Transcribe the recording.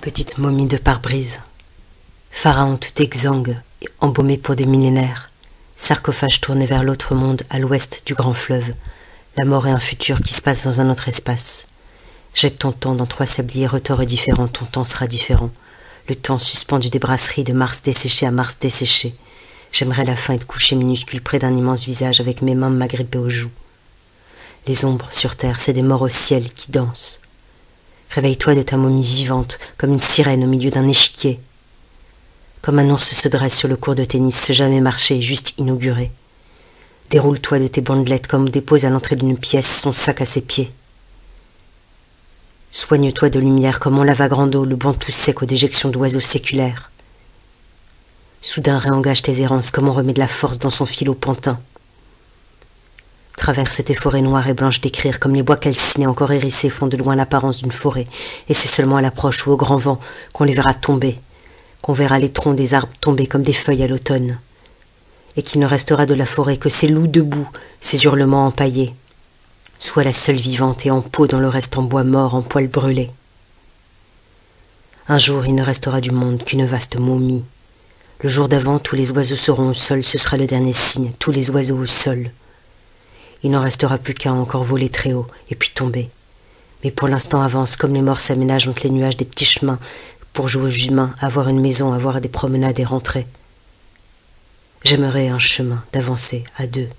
Petite momie de pare-brise, pharaon tout exsangue, embaumé pour des millénaires, sarcophage tourné vers l'autre monde à l'ouest du grand fleuve, la mort est un futur qui se passe dans un autre espace. Jette ton temps dans 3 sabliers retors et différents, ton temps sera différent. Le temps suspendu des brasseries de Mars desséché à Mars desséché. J'aimerais la fin être couché minuscule près d'un immense visage avec mes mains m'agripper aux joues. Les ombres sur terre, c'est des morts au ciel qui dansent. Réveille-toi de ta momie vivante, comme une sirène au milieu d'un échiquier. Comme un ours se dresse sur le court de tennis, jamais marché, juste inauguré. Déroule-toi de tes bandelettes comme on dépose à l'entrée d'une pièce son sac à ses pieds. Soigne-toi de lumière comme on lave à grande eau le banc tout sec aux déjections d'oiseaux séculaires. Soudain réengage tes errances comme on remet de la force dans son fil au pantin. Traverse tes forêts noires et blanches d'écrire comme les bois calcinés encore hérissés font de loin l'apparence d'une forêt, et c'est seulement à l'approche ou au grand vent qu'on les verra tomber, qu'on verra les troncs des arbres tomber comme des feuilles à l'automne, et qu'il ne restera de la forêt que ces loups debout, ces hurlements empaillés, soit la seule vivante et en peau dans le reste en bois mort, en poils brûlés. Un jour il ne restera du monde qu'une vaste momie. Le jour d'avant, tous les oiseaux seront au sol, ce sera le dernier signe, tous les oiseaux au sol. Il n'en restera plus qu'à encore voler très haut, et puis tomber. Mais pour l'instant avance, comme les morts s'aménagent entre les nuages des petits chemins, pour jouer aux humains, avoir une maison, avoir des promenades et rentrer. J'aimerais un chemin d'avancer à deux.